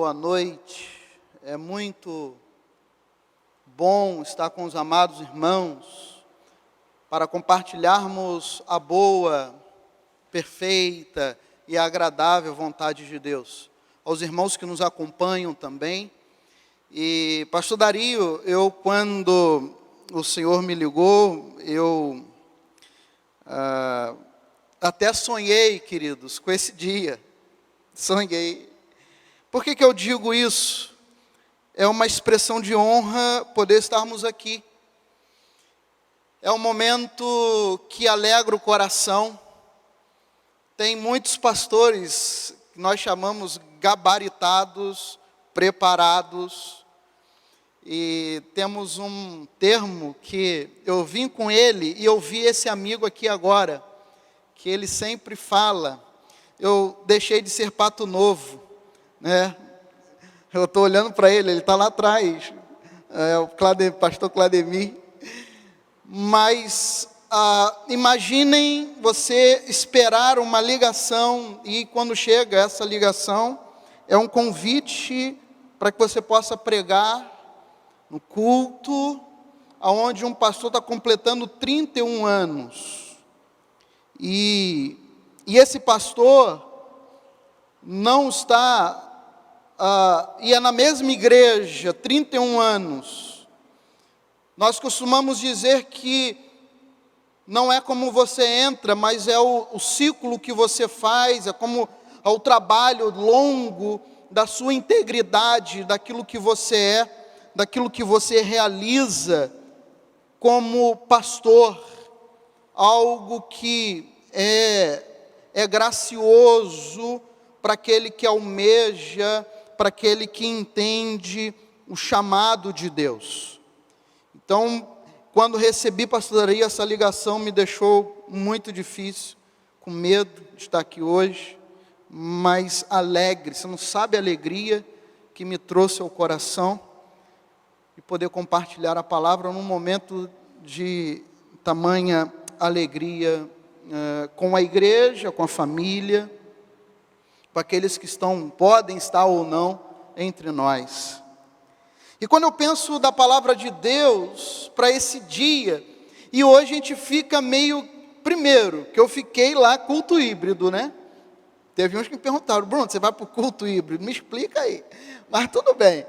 boa noite. É muito bom estar com os amados irmãos para compartilharmos a boa, perfeita e agradável vontade de Deus. Aos irmãos que nos acompanham também. E pastor Dario, quando o Senhor me ligou, até sonhei, queridos, com esse dia. Sonhei. Por que eu digo isso? É uma expressão de honra poder estarmos aqui. É um momento que alegra o coração. Tem muitos pastores que nós chamamos gabaritados, preparados. E temos um termo que eu vim com ele e eu vi esse amigo aqui agora, que ele sempre fala, eu deixei de ser pato novo, né? Eu estou olhando para ele está lá atrás, o pastor Clademir. Mas imaginem você esperar uma ligação e quando chega essa ligação, é um convite para que você possa pregar no culto, onde um pastor está completando 31 anos. E esse pastor não está, e é na mesma igreja, 31 anos. Nós costumamos dizer que não é como você entra, mas é o ciclo que você faz, é o trabalho longo da sua integridade, daquilo que você é, daquilo que você realiza como pastor, algo que é gracioso para aquele que almeja, para aquele que entende o chamado de Deus. Então, quando recebi, pastor Dario, essa ligação me deixou muito difícil, com medo de estar aqui hoje, mas alegre. Você não sabe a alegria que me trouxe ao coração, e poder compartilhar a palavra num momento de tamanha alegria com a igreja, com a família, com aqueles que podem estar ou não entre nós. E quando eu penso da palavra de Deus para esse dia, e hoje a gente fica primeiro, que eu fiquei lá culto híbrido, né? Teve uns que me perguntaram, Bruno, você vai para o culto híbrido? Me explica aí. Mas tudo bem.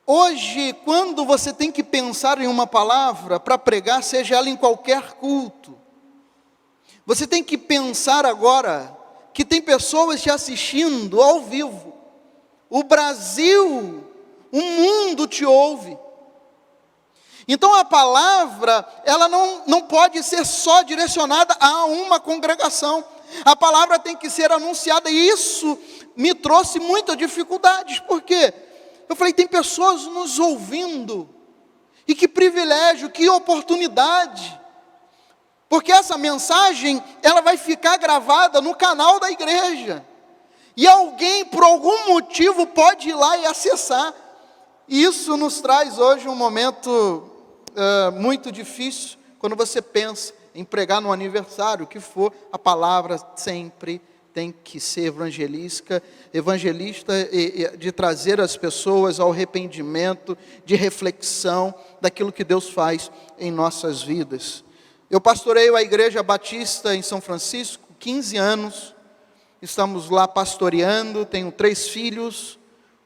Hoje, quando você tem que pensar em uma palavra para pregar, seja ela em qualquer culto, você tem que pensar agora que tem pessoas te assistindo ao vivo. O Brasil, o mundo te ouve. Então a palavra, ela não pode ser só direcionada a uma congregação. A palavra tem que ser anunciada, e isso me trouxe muitas dificuldades. Por quê? Eu falei, tem pessoas nos ouvindo, e que privilégio, que oportunidade, porque essa mensagem, ela vai ficar gravada no canal da igreja, e alguém, por algum motivo, pode ir lá e acessar. E isso nos traz hoje um momento muito difícil, quando você pensa em pregar no aniversário, o que for, a palavra sempre tem que ser evangelista de trazer as pessoas ao arrependimento, de reflexão daquilo que Deus faz em nossas vidas. Eu pastoreio a Igreja Batista em São Francisco, 15 anos, estamos lá pastoreando, tenho 3 filhos,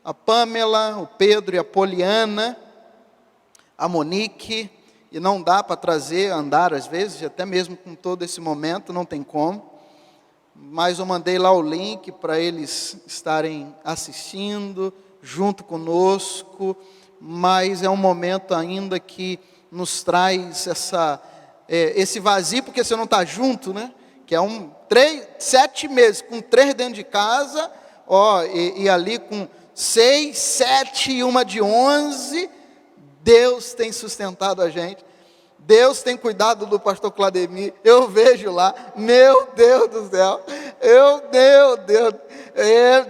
a Pamela, o Pedro e a Poliana, a Monique, e não dá para andar às vezes, até mesmo com todo esse momento, não tem como. Mas eu mandei lá o link para eles estarem assistindo, junto conosco, mas é um momento ainda que nos traz esse vazio, porque você não está junto, né? Que é 7 meses, com 3 dentro de casa, e ali com 6, 7 e uma de 11, Deus tem sustentado a gente. Deus tem cuidado do pastor Clademir, eu vejo lá, meu Deus do céu,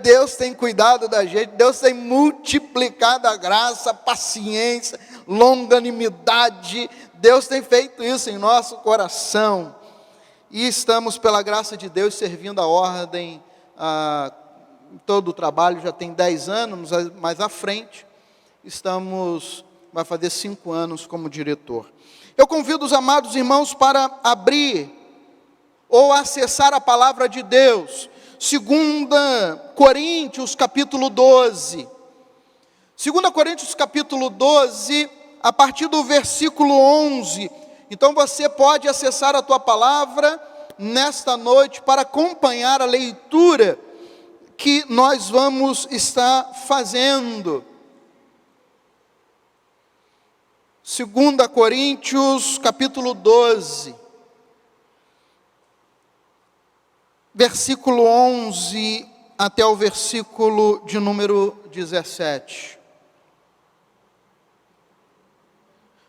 Deus tem cuidado da gente, Deus tem multiplicado a graça, a paciência, longanimidade, Deus tem feito isso em nosso coração, e estamos pela graça de Deus servindo a ordem todo o trabalho, já tem 10 anos, mais à frente, vai fazer 5 anos como diretor. Eu convido os amados irmãos para abrir ou acessar a palavra de Deus, 2 Coríntios capítulo 12. 2 Coríntios capítulo 12, a partir do versículo 11. Então você pode acessar a tua palavra nesta noite para acompanhar a leitura que nós vamos estar fazendo. 2 Coríntios capítulo 12, versículo 11 até o versículo de número 17.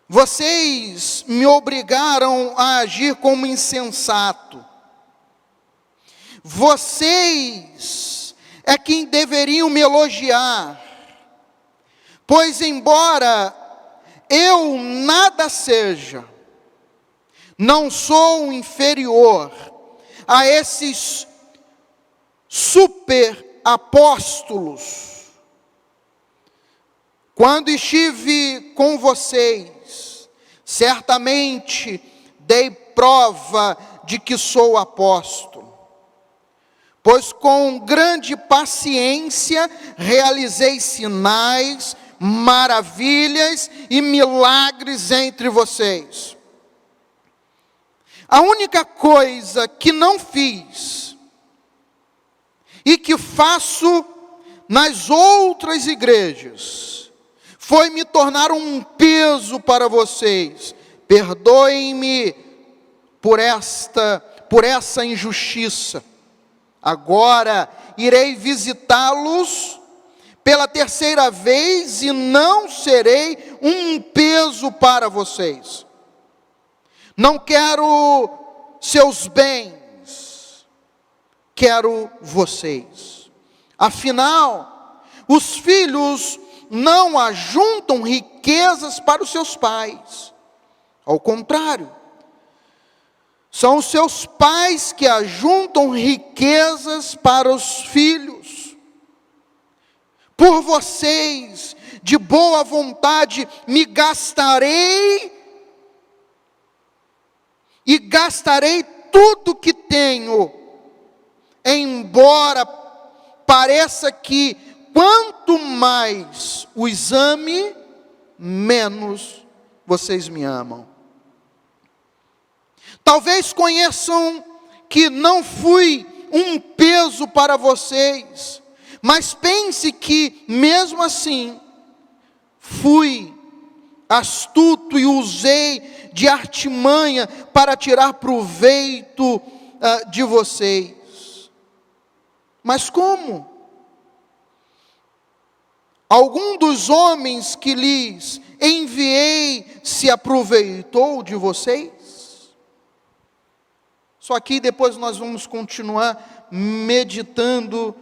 Vocês me obrigaram a agir como insensato. Vocês é quem deveriam me elogiar, pois embora eu nada seja, não sou inferior a esses super apóstolos. Quando estive com vocês, certamente dei prova de que sou apóstolo, pois com grande paciência realizei sinais, maravilhas e milagres entre vocês. A única coisa que não fiz e que faço nas outras igrejas foi me tornar um peso para vocês. Perdoem-me por essa injustiça. Agora irei visitá-los pela 3ª vez e não serei um peso para vocês. Não quero seus bens, quero vocês. Afinal, os filhos não ajuntam riquezas para os seus pais. Ao contrário, são os seus pais que ajuntam riquezas para os filhos. Por vocês, de boa vontade, me gastarei e gastarei tudo que tenho, embora pareça que quanto mais os ame, menos vocês me amam. Talvez conheçam que não fui um peso para vocês, mas pense que, mesmo assim, fui astuto e usei de artimanha para tirar proveito de vocês. Mas como? Algum dos homens que lhes enviei se aproveitou de vocês? Só que depois nós vamos continuar meditando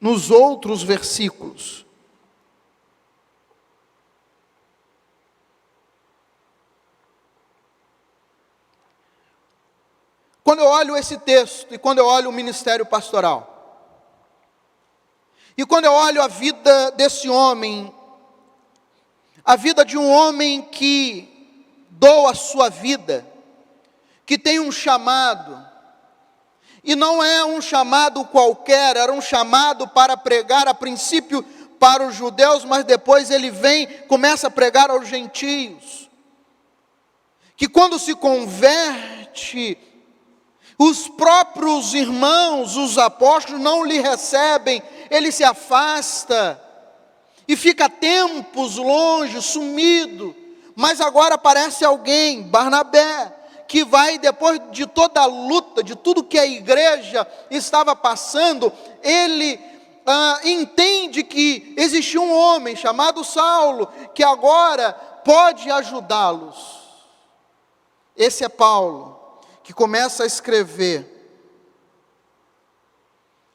nos outros versículos. Quando eu olho esse texto e quando eu olho o ministério pastoral, e quando eu olho a vida desse homem, a vida de um homem que doa a sua vida, que tem um chamado, e não é um chamado qualquer, era um chamado para pregar a princípio para os judeus, mas depois ele começa a pregar aos gentios, que quando se converte, os próprios irmãos, os apóstolos, não lhe recebem, ele se afasta, e fica tempos longe, sumido, mas agora aparece alguém, Barnabé, que vai, depois de toda a luta, de tudo que a igreja estava passando, ele entende que existia um homem chamado Saulo, que agora pode ajudá-los. Esse é Paulo, que começa a escrever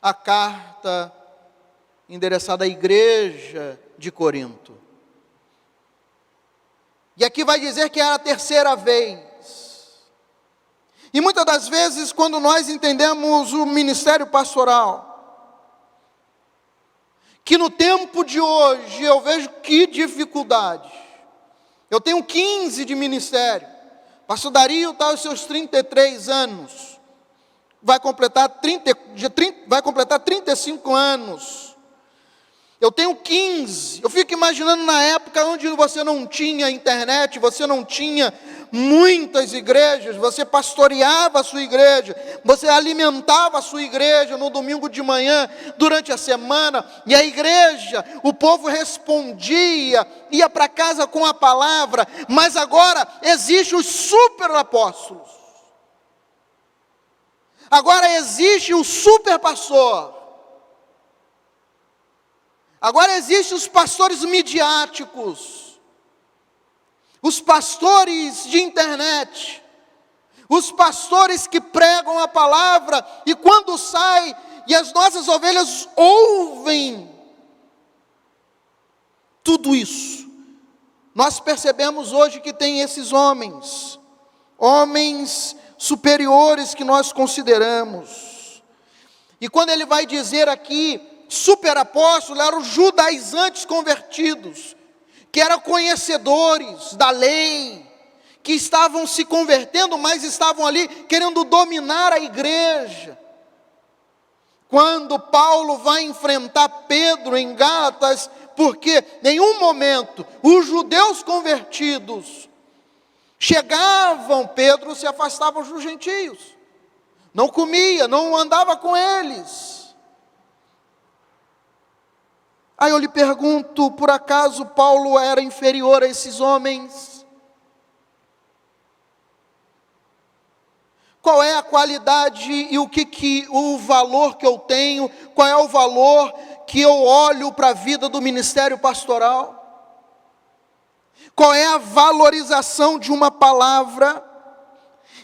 a carta endereçada à igreja de Corinto. E aqui vai dizer que era a 3ª vez. E muitas das vezes, quando nós entendemos o ministério pastoral, que no tempo de hoje eu vejo que dificuldade. Eu tenho 15 de ministério. Pastor Dario está aos seus 33 anos. Vai completar 35 anos. Eu tenho 15. Eu fico imaginando na época onde você não tinha internet, você não tinha muitas igrejas, você pastoreava a sua igreja, você alimentava a sua igreja no domingo de manhã, durante a semana, e a igreja, o povo respondia, ia para casa com a palavra, mas agora existem os super apóstolos. Agora existe o super pastor. Agora existem os pastores midiáticos, os pastores de internet, os pastores que pregam a palavra e quando sai e as nossas ovelhas ouvem tudo isso, nós percebemos hoje que tem esses homens superiores que nós consideramos. E quando ele vai dizer aqui, superapóstolos eram os judaizantes convertidos, que eram conhecedores da lei, que estavam se convertendo, mas estavam ali querendo dominar a igreja. Quando Paulo vai enfrentar Pedro em Gálatas, porque em um momento os judeus convertidos chegavam, Pedro se afastava dos gentios, não comia, não andava com eles. Aí eu lhe pergunto, por acaso Paulo era inferior a esses homens? Qual é a qualidade e o valor que eu tenho? Qual é o valor que eu olho para a vida do ministério pastoral? Qual é a valorização de uma palavra?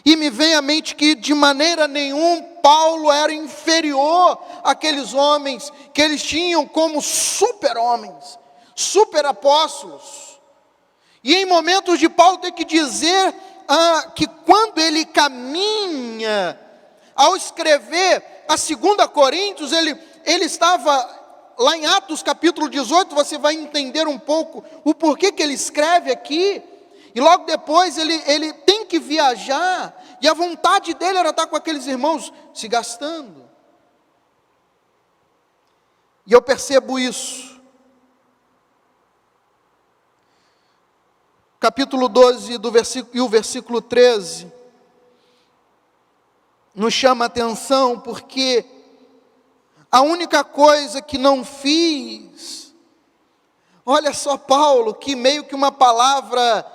E me vem à mente que de maneira nenhuma Paulo era inferior àqueles homens que eles tinham como super-homens, super-apóstolos. E em momentos de Paulo ter que dizer que quando ele caminha, ao escrever a 2 Coríntios, ele estava lá em Atos capítulo 18, você vai entender um pouco o porquê que ele escreve aqui. E logo depois ele tem que viajar, e a vontade dele era estar com aqueles irmãos se gastando. E eu percebo isso. Capítulo 12 e o versículo 13 nos chama a atenção, porque a única coisa que não fiz, olha só Paulo, que meio que uma palavra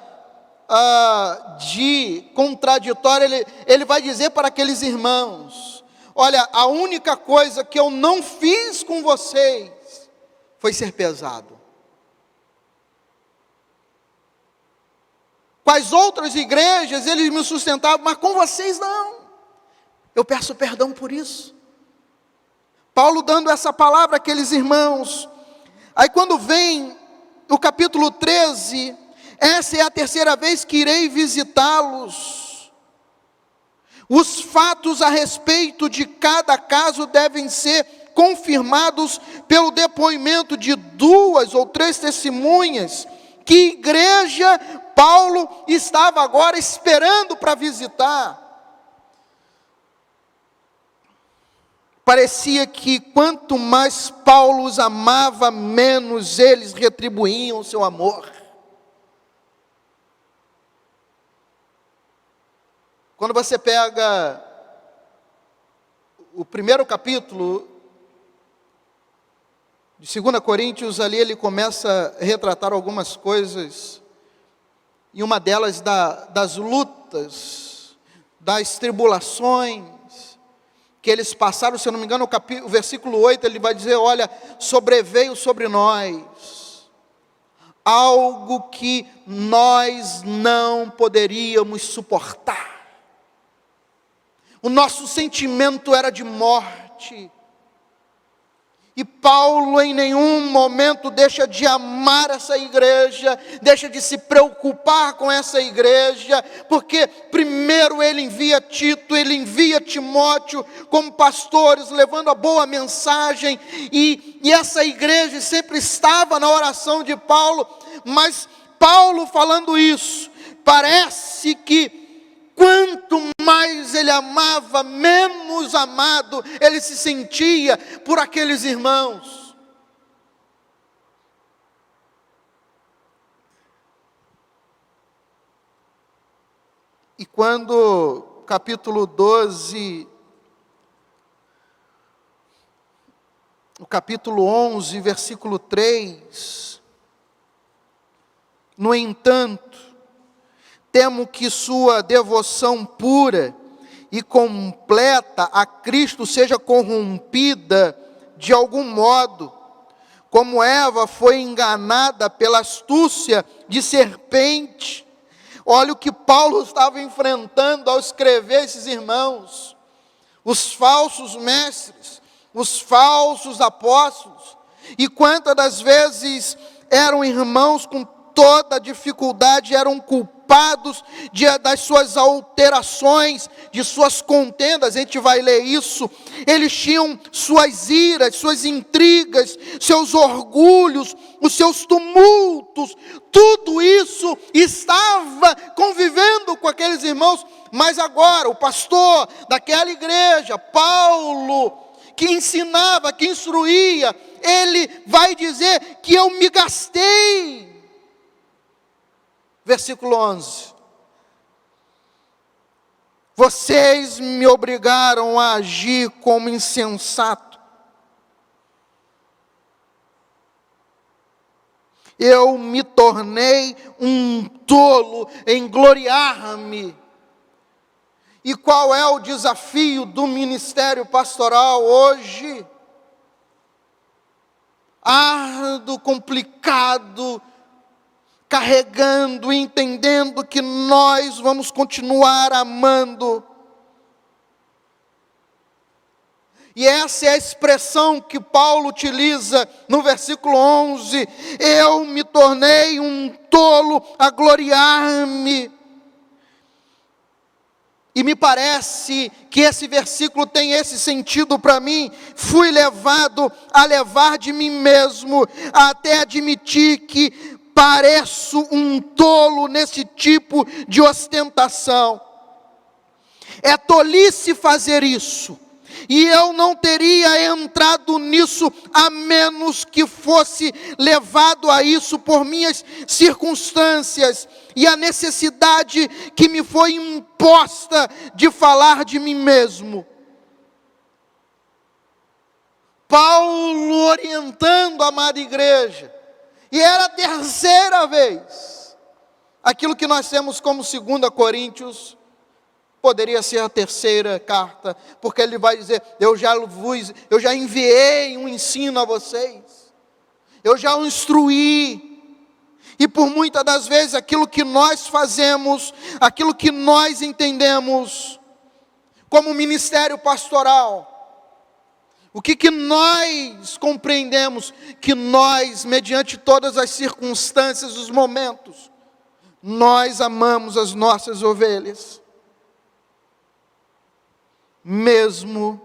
de contraditório, ele vai dizer para aqueles irmãos: olha, a única coisa que eu não fiz com vocês foi ser pesado. Com as outras igrejas eles me sustentavam, mas com vocês não. Eu peço perdão por isso. Paulo dando essa palavra àqueles irmãos. Aí quando vem o capítulo 13, essa é a terceira vez que irei visitá-los. Os fatos a respeito de cada caso devem ser confirmados pelo depoimento de 2 ou 3 testemunhas. Que igreja Paulo estava agora esperando para visitar? Parecia que quanto mais Paulo os amava, menos eles retribuíam o seu amor. Quando você pega o primeiro capítulo de 2 Coríntios, ali ele começa a retratar algumas coisas, e uma delas das lutas, das tribulações que eles passaram. Se eu não me engano, o versículo 8, ele vai dizer: olha, sobreveio sobre nós algo que nós não poderíamos suportar. O nosso sentimento era de morte. E Paulo em nenhum momento deixa de amar essa igreja, deixa de se preocupar com essa igreja, porque primeiro ele envia Tito, ele envia Timóteo como pastores, levando a boa mensagem, e essa igreja sempre estava na oração de Paulo, mas Paulo falando isso, parece que quanto mais ele amava, menos amado ele se sentia por aqueles irmãos. E quando, capítulo 12, o capítulo 11, versículo 3, no entanto, temo que sua devoção pura e completa a Cristo seja corrompida de algum modo, como Eva foi enganada pela astúcia de serpente. Olha o que Paulo estava enfrentando ao escrever esses irmãos, os falsos mestres, os falsos apóstolos, e quantas das vezes eram irmãos com toda dificuldade, eram culpados das suas alterações, de suas contendas. A gente vai ler isso. Eles tinham suas iras, suas intrigas, seus orgulhos, os seus tumultos, tudo isso estava convivendo com aqueles irmãos. Mas agora o pastor daquela igreja, Paulo, que ensinava, que instruía, ele vai dizer que eu me gastei. Versículo 11. Vocês me obrigaram a agir como insensato. Eu me tornei um tolo em gloriar-me. E qual é o desafio do ministério pastoral hoje? Árduo, complicado, carregando, entendendo que nós vamos continuar amando. E essa é a expressão que Paulo utiliza no versículo 11. Eu me tornei um tolo a gloriar-me. E me parece que esse versículo tem esse sentido para mim. Fui levado a levar de mim mesmo, até admitir que pareço um tolo nesse tipo de ostentação. É tolice fazer isso. E eu não teria entrado nisso a menos que fosse levado a isso por minhas circunstâncias e a necessidade que me foi imposta de falar de mim mesmo. Paulo orientando a amada igreja, e era a terceira vez. Aquilo que nós temos como 2 Coríntios poderia ser a terceira carta, porque ele vai dizer, eu já enviei um ensino a vocês, eu já o instruí, e por muitas das vezes aquilo que nós fazemos, aquilo que nós entendemos como ministério pastoral, o que nós compreendemos, que nós, mediante todas as circunstâncias, os momentos, nós amamos as nossas ovelhas, mesmo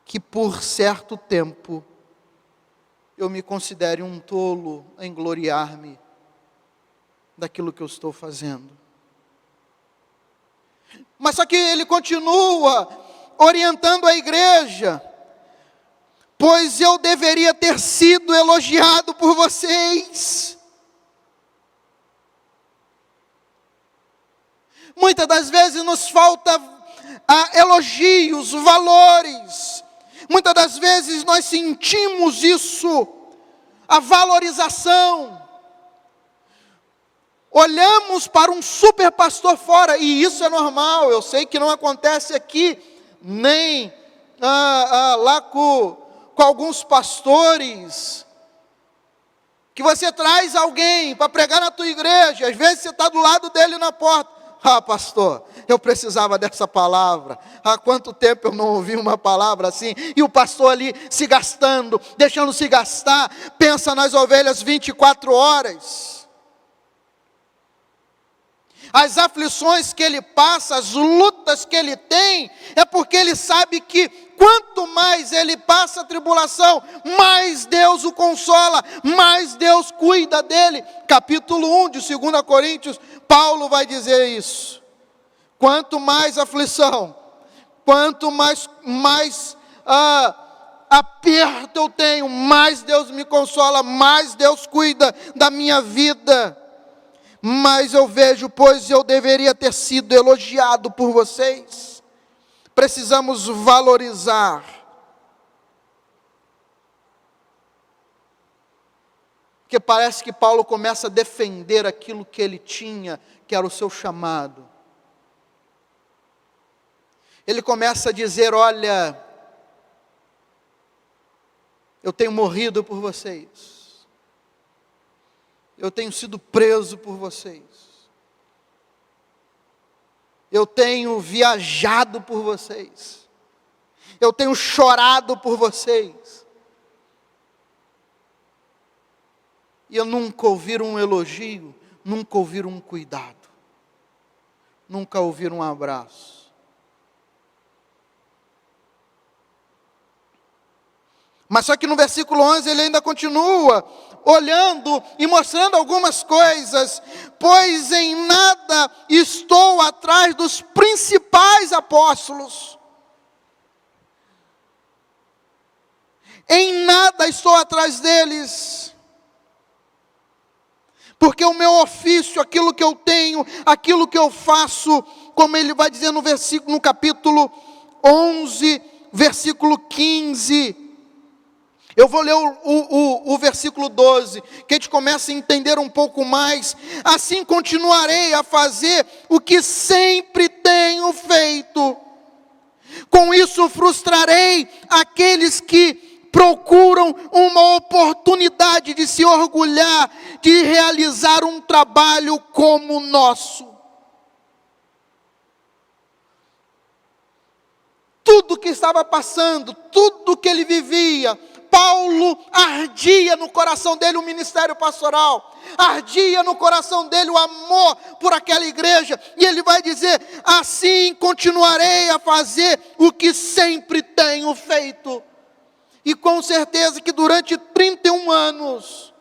que por certo tempo eu me considere um tolo em gloriar-me daquilo que eu estou fazendo. Mas só que ele continua orientando a igreja, pois eu deveria ter sido elogiado por vocês. Muitas das vezes nos falta elogios, valores. Muitas das vezes nós sentimos isso, a valorização. Olhamos para um super pastor fora, e isso é normal, eu sei que não acontece aqui, nem lá com alguns pastores, que você traz alguém para pregar na tua igreja, às vezes você está do lado dele na porta, Ah, pastor, eu precisava dessa palavra. Há quanto tempo eu não ouvi uma palavra assim? E o pastor ali se gastando, deixando se gastar, pensa nas ovelhas 24 horas. As aflições que ele passa, as lutas que ele tem, é porque ele sabe que quanto mais ele passa a tribulação, mais Deus o consola, mais Deus cuida dele. Capítulo 1 de 2 Coríntios, Paulo vai dizer isso. Quanto mais aflição, quanto mais aperto eu tenho, mais Deus me consola, mais Deus cuida da minha vida. Mas eu vejo, pois eu deveria ter sido elogiado por vocês. Precisamos valorizar. Porque parece que Paulo começa a defender aquilo que ele tinha, que era o seu chamado. Ele começa a dizer: olha, eu tenho morrido por vocês. Eu tenho sido preso por vocês. Eu tenho viajado por vocês. Eu tenho chorado por vocês. E eu nunca ouvi um elogio, nunca ouvi um cuidado, nunca ouvi um abraço. Mas só que no versículo 11 ele ainda continua olhando e mostrando algumas coisas. Pois em nada estou atrás dos principais apóstolos. Em nada estou atrás deles. Porque o meu ofício, aquilo que eu tenho, aquilo que eu faço, como ele vai dizer no capítulo 11, versículo 15. Eu vou ler o versículo 12, que a gente começa a entender um pouco mais. Assim continuarei a fazer o que sempre tenho feito. Com isso frustrarei aqueles que procuram uma oportunidade de se orgulhar, de realizar um trabalho como o nosso. Tudo que estava passando, tudo que ele vivia, Paulo ardia no coração dele o ministério pastoral, ardia no coração dele o amor por aquela igreja, e ele vai dizer: assim continuarei a fazer o que sempre tenho feito. E com certeza que durante 31 anos,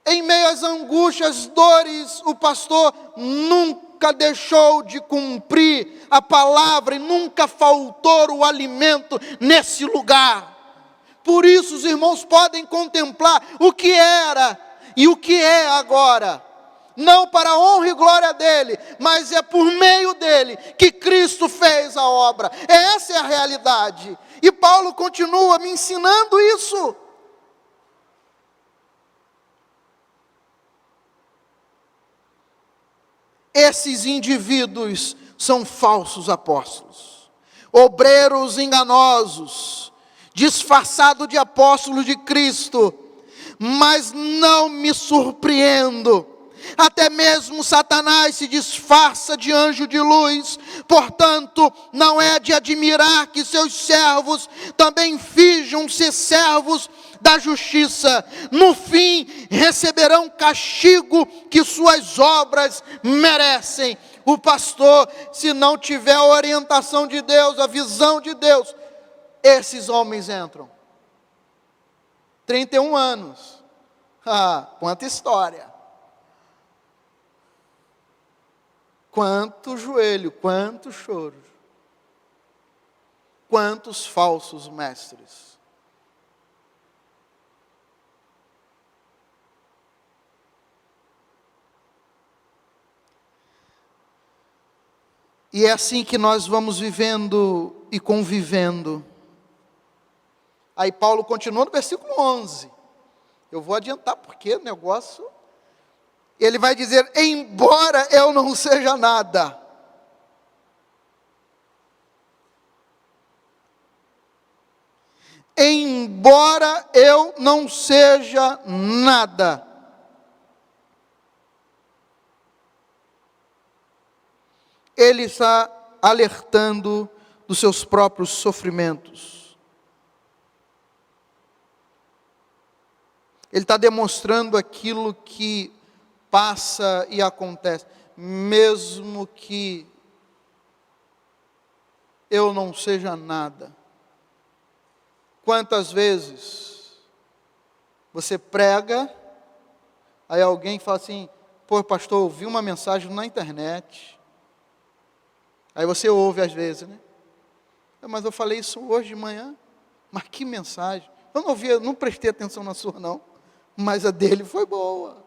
em meio às angústias, dores, o pastor nunca deixou de cumprir a palavra e nunca faltou o alimento nesse lugar. Por isso os irmãos podem contemplar o que era e o que é agora. Não para a honra e glória dele, mas é por meio dele que Cristo fez a obra. Essa é a realidade. E Paulo continua me ensinando isso. Esses indivíduos são falsos apóstolos, obreiros enganosos, disfarçado de apóstolo de Cristo, mas não me surpreendo, até mesmo Satanás se disfarça de anjo de luz. Portanto, não é de admirar que seus servos também finjam ser servos da justiça. No fim, receberão castigo que suas obras merecem. O pastor, se não tiver a orientação de Deus, a visão de Deus, esses homens entram. 31 anos. Ah, quanta história. Quanto joelho, quanto choro. Quantos falsos mestres. E é assim que nós vamos vivendo e convivendo. Aí Paulo continua no versículo 11. Eu vou adiantar porque o negócio... Ele vai dizer: embora eu não seja nada. Embora eu não seja nada. ele está alertando dos seus próprios sofrimentos. Ele está demonstrando aquilo que passa e acontece, mesmo que eu não seja nada. Quantas vezes você prega, aí alguém fala assim: pô, pastor, eu ouvi uma mensagem na internet. Aí você ouve às vezes, né? Mas eu falei isso hoje de manhã. Mas que mensagem? Eu não ouvi, eu não prestei atenção na sua não, mas a dele foi boa.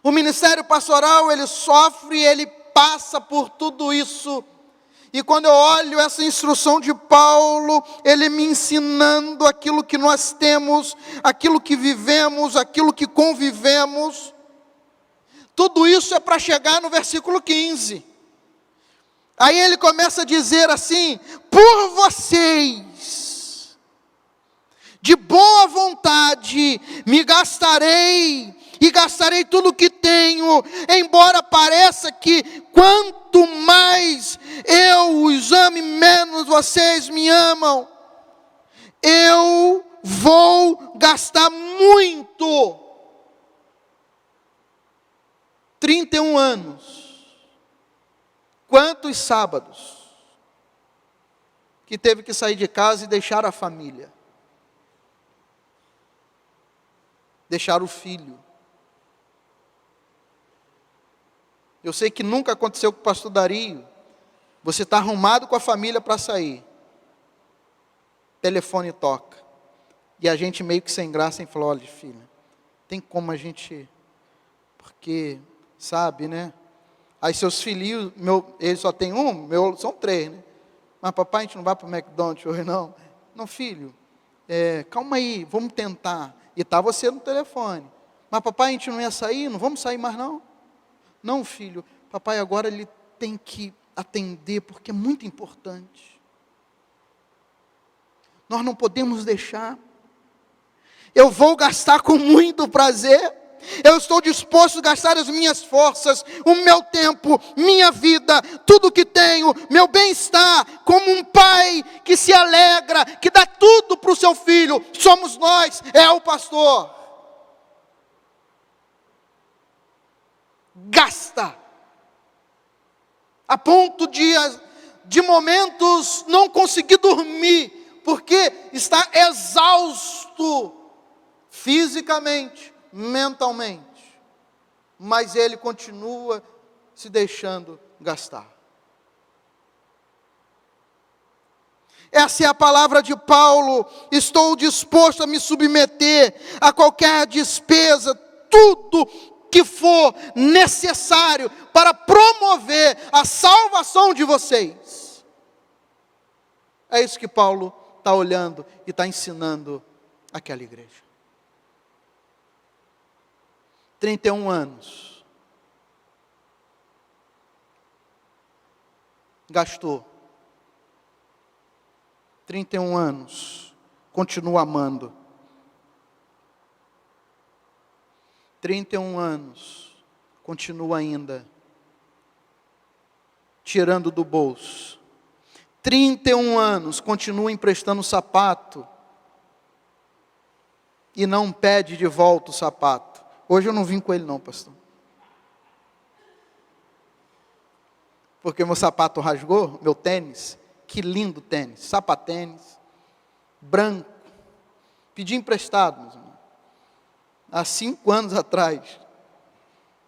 O ministério pastoral, ele sofre, ele passa por tudo isso. E quando eu olho essa instrução de Paulo, ele me ensinando aquilo que nós temos, aquilo que vivemos, aquilo que convivemos, tudo isso é para chegar no versículo 15. Aí ele começa a dizer assim: por vocês, de boa vontade, me gastarei, e gastarei tudo o que tenho, embora pareça que quanto mais eu os ame, menos vocês me amam. Eu vou gastar muito. 31 anos. Quantos sábados que teve que sair de casa e deixar a família? Deixar o filho. Eu sei que nunca aconteceu com o pastor Dario. Você está arrumado com a família para sair. Telefone toca. E a gente meio que sem graça, e falou: olha, filha, tem como a gente... Porque, sabe, né? Aí seus filhos, ele só tem um, meu são 3, né? Mas papai, a gente não vai para o McDonald's hoje não? Não, filho, calma aí, vamos tentar. E está você no telefone. Mas papai, a gente não ia sair, não vamos sair mais não? Não, filho, papai agora ele tem que atender, porque é muito importante. Nós não podemos deixar. Eu vou gastar com muito prazer. Eu estou disposto a gastar as minhas forças, o meu tempo, minha vida, tudo que tenho, meu bem-estar, como um pai que se alegra, que dá tudo para o seu filho. Somos nós, é o pastor. Gasta, a ponto de momentos não conseguir dormir, porque está exausto, fisicamente, mentalmente, mas ele continua se deixando gastar. Essa é a palavra de Paulo: estou disposto a me submeter a qualquer despesa, tudo que for necessário para promover a salvação de vocês. É isso que Paulo está olhando e está ensinando àquela igreja. 31 anos. Gastou. 31 anos. Continua amando. 31 anos. Continua ainda tirando do bolso. 31 anos. Continua emprestando sapato. E não pede de volta o sapato. Hoje eu não vim com ele não, pastor. Porque meu sapato rasgou, meu tênis. Que lindo tênis, sapatênis, branco. Pedi emprestado, meus irmãos. Há 5 anos atrás.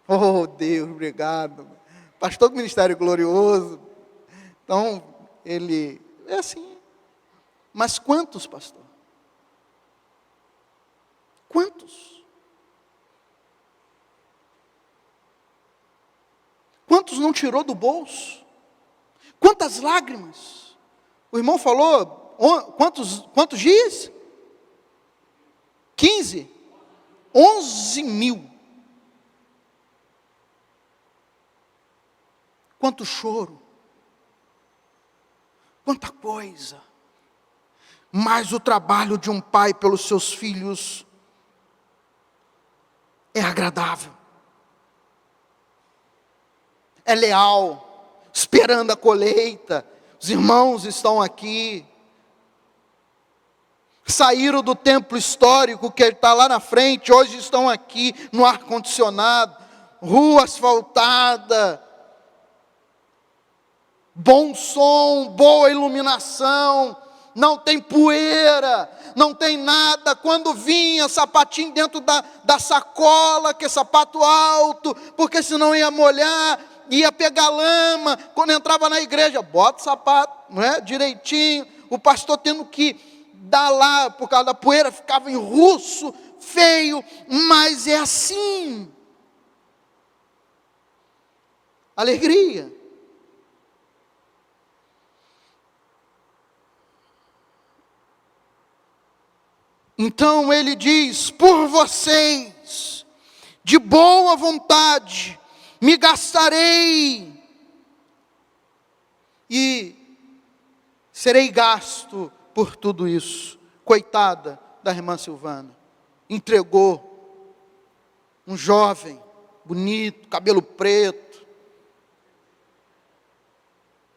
Oh, Deus, obrigado. Pastor do Ministério Glorioso. Então, ele é assim. Mas quantos, pastor? Quantos? Quantos não tirou do bolso? Quantas lágrimas? O irmão falou, quantos dias? 15? 11 mil. Quanto choro. Quanta coisa. Mas o trabalho de um pai pelos seus filhos é agradável. é leal, esperando a colheita. Os irmãos estão aqui. Saíram do templo histórico que está lá na frente, hoje estão aqui no ar-condicionado, rua asfaltada, bom som, boa iluminação, não tem poeira, não tem nada. Quando vinha, sapatinho dentro da sacola, que é sapato alto, porque senão ia molhar, ia pegar lama. Quando entrava na igreja, bota o sapato, não é? Direitinho, o pastor tendo que dar lá, por causa da poeira, ficava em russo, feio, mas é assim. Alegria. Então ele diz: por vocês, de boa vontade, me gastarei, e serei gasto por tudo isso. Coitada da irmã Silvana, entregou um jovem, bonito, cabelo preto,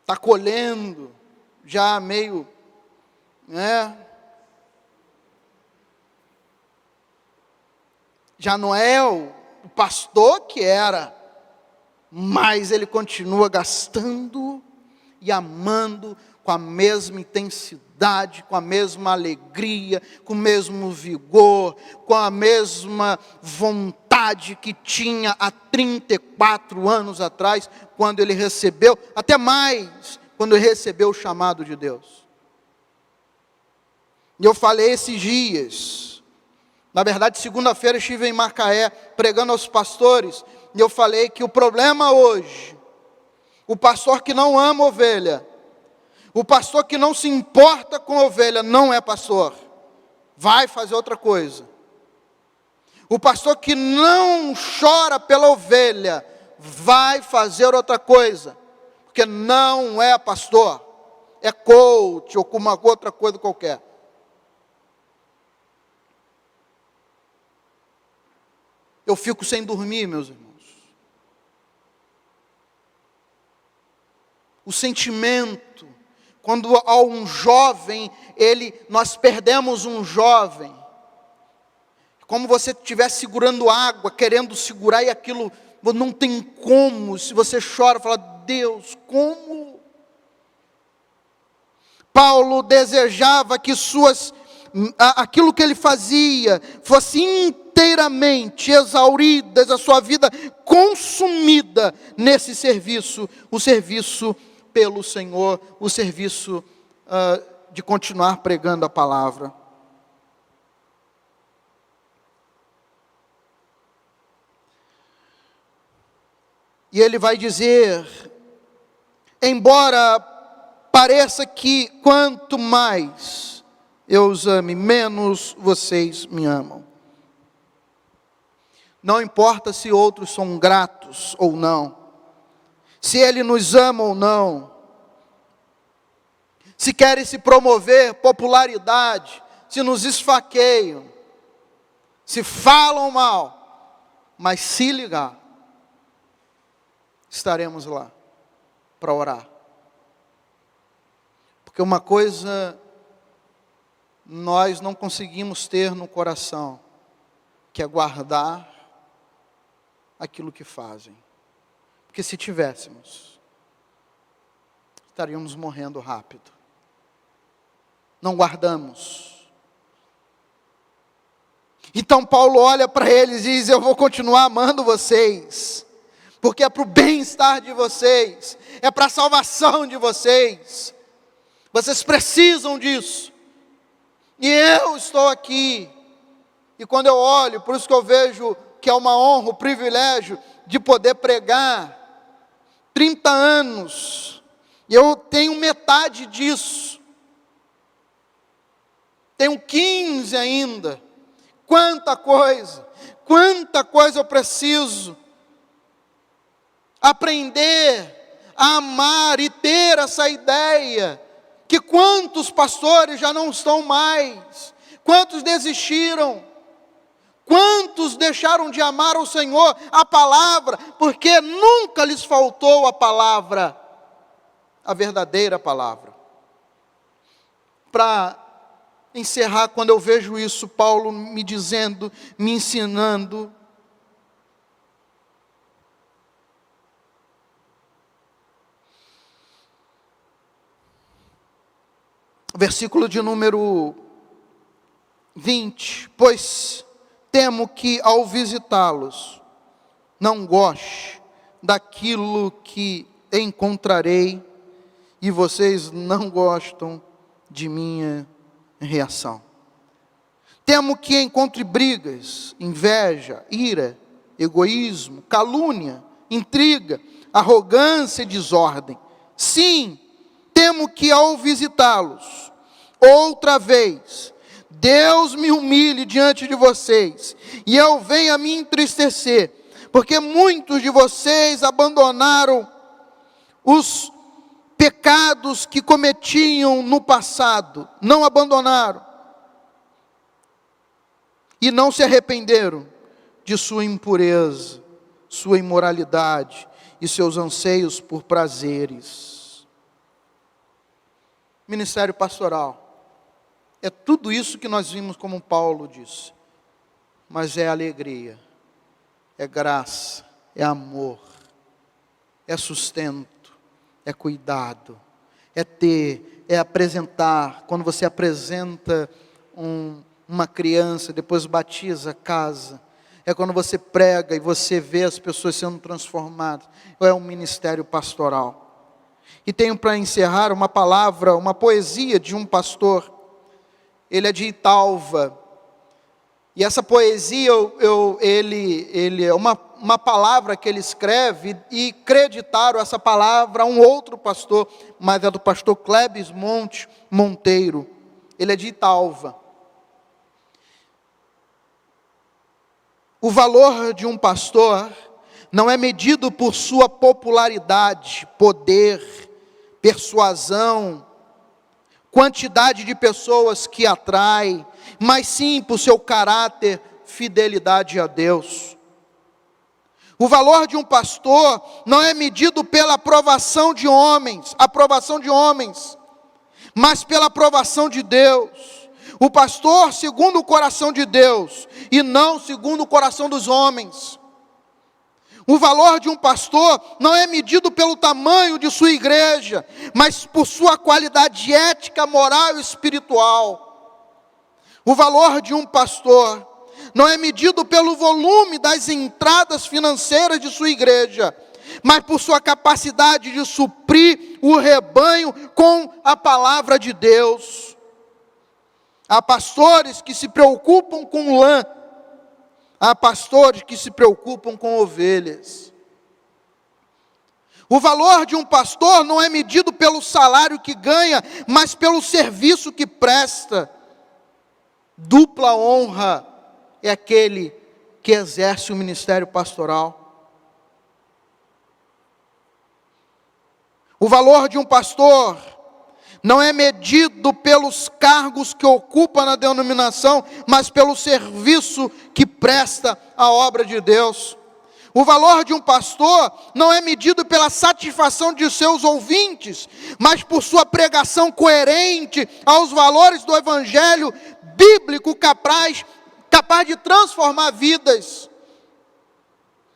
está colhendo, já meio, né? Já não é o pastor que era, mas ele continua gastando e amando com a mesma intensidade, com a mesma alegria, com o mesmo vigor, com a mesma vontade que tinha há 34 anos atrás, quando ele recebeu, até mais, quando ele recebeu o chamado de Deus. E eu falei esses dias, na verdade segunda-feira estive em Macaé, pregando aos pastores, e eu falei que o problema hoje, o pastor que não ama ovelha, o pastor que não se importa com a ovelha, não é pastor, vai fazer outra coisa. O pastor que não chora pela ovelha, vai fazer outra coisa, porque não é pastor, é coach, ou com uma outra coisa qualquer. Eu fico sem dormir, meus irmãos. O sentimento, quando há um jovem, nós perdemos um jovem, como você estiver segurando água, querendo segurar, e aquilo não tem como. Se você chora, fala: Deus, como? Paulo desejava que aquilo que ele fazia fosse inteiramente exauridas, a sua vida consumida nesse serviço, o serviço pelo Senhor, o serviço de continuar pregando a palavra. E ele vai dizer: embora pareça que quanto mais eu os ame, menos vocês me amam. Não importa se outros são gratos ou não, se ele nos ama ou não, se querem se promover popularidade, se nos esfaqueiam, se falam mal, mas se ligar, estaremos lá para orar. Porque uma coisa nós não conseguimos ter no coração, que é guardar aquilo que fazem. Porque se tivéssemos, estaríamos morrendo rápido. Não guardamos. Então Paulo olha para eles e diz: eu vou continuar amando vocês, porque é para o bem-estar de vocês, é para a salvação de vocês. Vocês precisam disso. E eu estou aqui. E quando eu olho, por isso que eu vejo que é uma honra, um privilégio de poder pregar 30 anos. E eu tenho metade disso. Tenho 15 ainda. Quanta coisa eu preciso aprender a amar e ter essa ideia, que quantos pastores já não estão mais, quantos desistiram, Quantos deixaram de amar o Senhor, a palavra, porque nunca lhes faltou a palavra, a verdadeira palavra. Para encerrar, quando eu vejo isso, Paulo me dizendo, me ensinando, versículo de número 20, pois temo que ao visitá-los, não goste daquilo que encontrarei, e vocês não gostam de minha reação. Temo que encontre brigas, inveja, ira, egoísmo, calúnia, intriga, arrogância e desordem. Sim, temo que ao visitá-los, outra vez, Deus me humilhe diante de vocês, e eu venha me entristecer, porque muitos de vocês abandonaram os pecados que cometiam no passado, não abandonaram, e não se arrependeram de sua impureza, sua imoralidade e seus anseios por prazeres. Ministério pastoral é tudo isso que nós vimos, como Paulo disse, mas é alegria, é graça, é amor, é sustento, é cuidado, é ter, é apresentar. Quando você apresenta uma criança, depois batiza, casa, é quando você prega e você vê as pessoas sendo transformadas, é um ministério pastoral. E tenho para encerrar uma palavra, uma poesia de um pastor. Ele é de Italva, e essa poesia, ele é uma palavra que ele escreve, e creditaram essa palavra a um outro pastor, mas é do pastor Clébis Monteiro. Ele é de Italva. O valor de um pastor não é medido por sua popularidade, poder, persuasão, quantidade de pessoas que atrai, mas sim por seu caráter, fidelidade a Deus. O valor de um pastor não é medido pela aprovação de homens, mas pela aprovação de Deus. O pastor segundo o coração de Deus, e não segundo o coração dos homens. O valor de um pastor não é medido pelo tamanho de sua igreja, mas por sua qualidade ética, moral e espiritual. O valor de um pastor não é medido pelo volume das entradas financeiras de sua igreja, mas por sua capacidade de suprir o rebanho com a palavra de Deus. Há pastores que se preocupam com lã, há pastores que se preocupam com ovelhas. O valor de um pastor não é medido pelo salário que ganha, mas pelo serviço que presta. Dupla honra é aquele que exerce o ministério pastoral. O valor de um pastor não é medido pelos cargos que ocupa na denominação, mas pelo serviço que presta à obra de Deus. O valor de um pastor não é medido pela satisfação de seus ouvintes, mas por sua pregação coerente aos valores do evangelho bíblico, capaz de transformar vidas.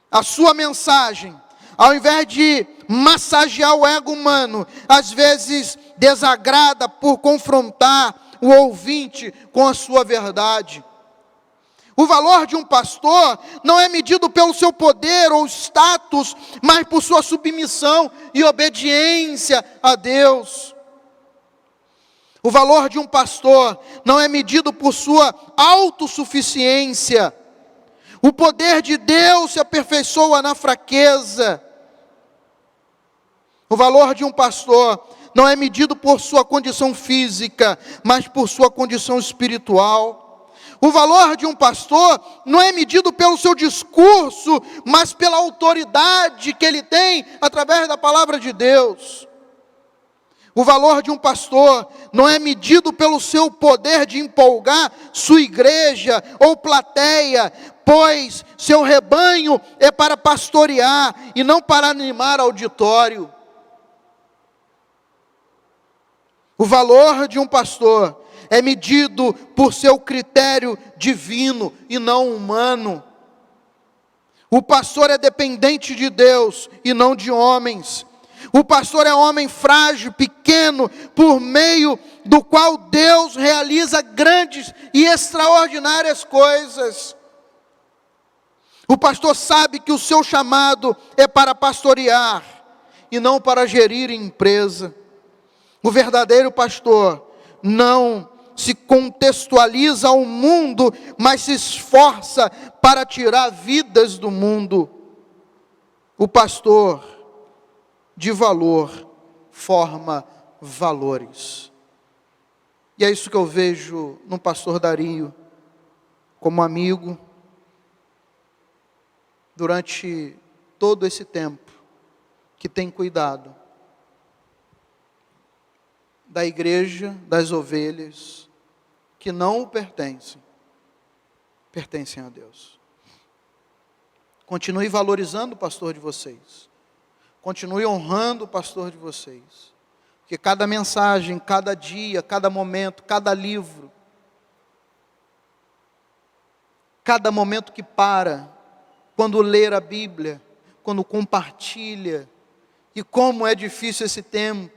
A sua mensagem, ao invés de massagear o ego humano, às vezes desagrada por confrontar o ouvinte com a sua verdade. O valor de um pastor não é medido pelo seu poder ou status, mas por sua submissão e obediência a Deus. O valor de um pastor não é medido por sua autossuficiência. O poder de Deus se aperfeiçoa na fraqueza. O valor de um pastor não é medido por sua condição física, mas por sua condição espiritual. O valor de um pastor não é medido pelo seu discurso, mas pela autoridade que ele tem através da palavra de Deus. O valor de um pastor não é medido pelo seu poder de empolgar sua igreja ou plateia, pois seu rebanho é para pastorear e não para animar auditório. O valor de um pastor é medido por seu critério divino e não humano. O pastor é dependente de Deus e não de homens. O pastor é um homem frágil, pequeno, por meio do qual Deus realiza grandes e extraordinárias coisas. O pastor sabe que o seu chamado é para pastorear e não para gerir empresa. O verdadeiro pastor não se contextualiza ao mundo, mas se esforça para tirar vidas do mundo. O pastor de valor forma valores. E é isso que eu vejo no pastor Dario, como amigo, durante todo esse tempo, que tem cuidado da igreja, das ovelhas, que não o pertencem, pertencem a Deus. Continue valorizando o pastor de vocês. Continue honrando o pastor de vocês. Porque cada mensagem, cada dia, cada momento, cada livro, cada momento que para, quando ler a Bíblia, quando compartilha, e como é difícil esse tempo,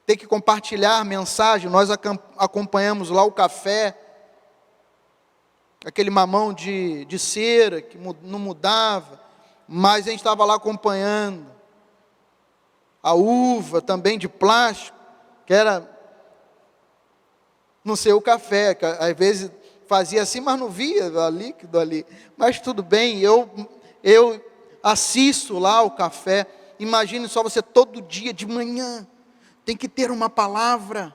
ter que compartilhar mensagem. Nós acompanhamos lá o café, aquele mamão de cera que não mudava, mas a gente estava lá acompanhando. A uva também de plástico, que era, não sei, o café, que às vezes fazia assim, mas não via o líquido ali. Mas tudo bem, eu assisto lá o café. Imagine só você todo dia de manhã, tem que ter uma palavra,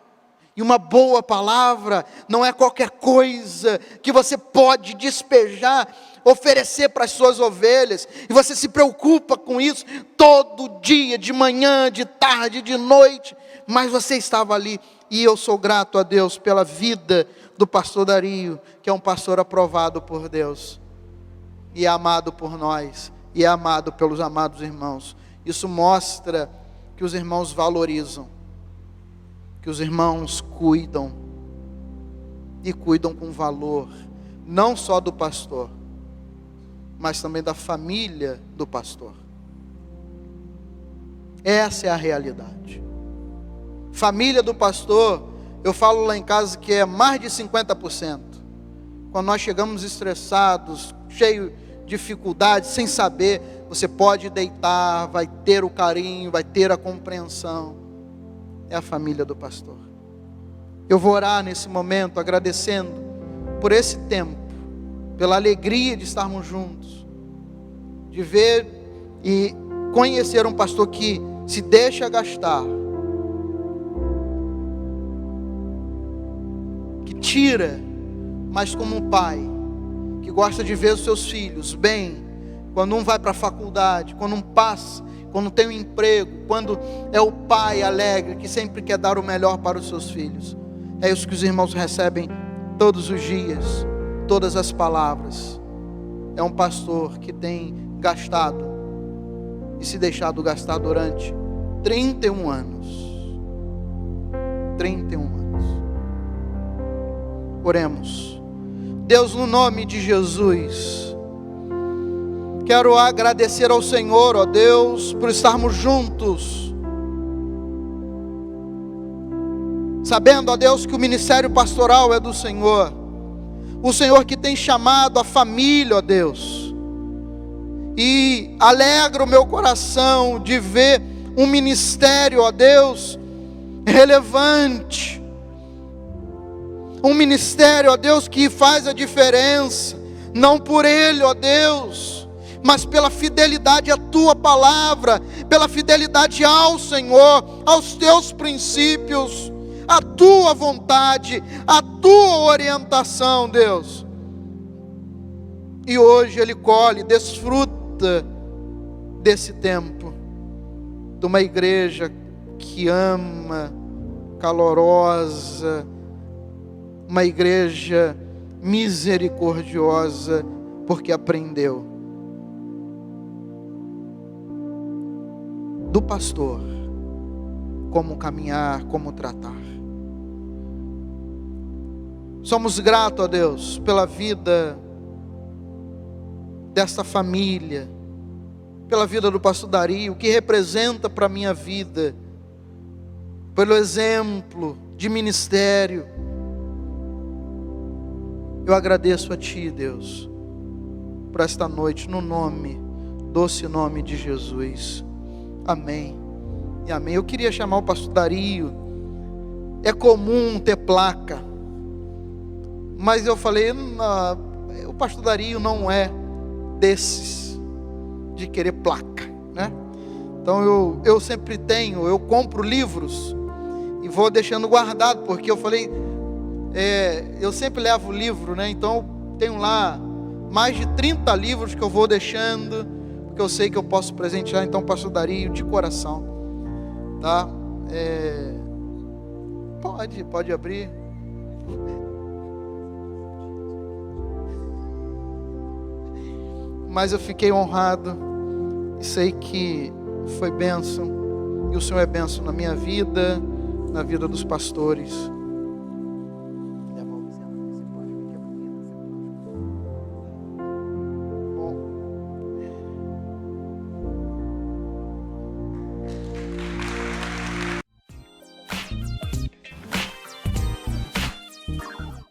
e uma boa palavra, não é qualquer coisa que você pode despejar, oferecer para as suas ovelhas, e você se preocupa com isso, todo dia, de manhã, de tarde, de noite, mas você estava ali, e eu sou grato a Deus pela vida do pastor Dario, que é um pastor aprovado por Deus, e é amado por nós, e é amado pelos amados irmãos. Isso mostra que os irmãos valorizam, que os irmãos cuidam, e cuidam com valor, não só do pastor, mas também da família do pastor. Essa é a realidade. Família do pastor, eu falo lá em casa que é mais de 50%. Quando nós chegamos estressados, cheios de dificuldades, sem saber, você pode deitar, vai ter o carinho, vai ter a compreensão. É a família do pastor. Eu vou orar nesse momento agradecendo por esse tempo, pela alegria de estarmos juntos, de ver e conhecer um pastor que se deixa gastar, que tira, mas como um pai que gosta de ver os seus filhos bem, quando um vai para a faculdade, quando um passa, quando tem um emprego, quando é o pai alegre, que sempre quer dar o melhor para os seus filhos. É isso que os irmãos recebem todos os dias, todas as palavras. É um pastor que tem gastado, e se deixado gastar durante 31 anos. 31 anos. Oremos. Deus, no nome de Jesus, quero agradecer ao Senhor, ó Deus, por estarmos juntos, sabendo, ó Deus, que o ministério pastoral é do Senhor, o Senhor que tem chamado a família, ó Deus, e alegra o meu coração de ver um ministério, ó Deus, relevante, um ministério, ó Deus, que faz a diferença, não por ele, ó Deus, mas pela fidelidade à tua palavra, pela fidelidade ao Senhor, aos teus princípios, à tua vontade, à tua orientação, Deus. E hoje ele colhe, desfruta desse tempo, de uma igreja que ama, calorosa, uma igreja misericordiosa, porque aprendeu do pastor como caminhar, como tratar. Somos gratos a Deus pela vida desta família, pela vida do pastor Dario, que representa para a minha vida, pelo exemplo de ministério. Eu agradeço a Ti, Deus, por esta noite, no nome, doce nome de Jesus. Amém e amém. Eu queria chamar o pastor Dario. É comum ter placa, mas eu falei, o pastor Dario não é desses de querer placa, né? Então eu sempre tenho, eu compro livros e vou deixando guardado, porque eu falei, eu sempre levo livro, né? Então eu tenho lá mais de 30 livros que eu vou deixando, porque eu sei que eu posso presentear. Então, pastor Dario, de coração, tá? Pode abrir. Mas eu fiquei honrado e sei que foi bênção, e o Senhor é bênção na minha vida, na vida dos pastores.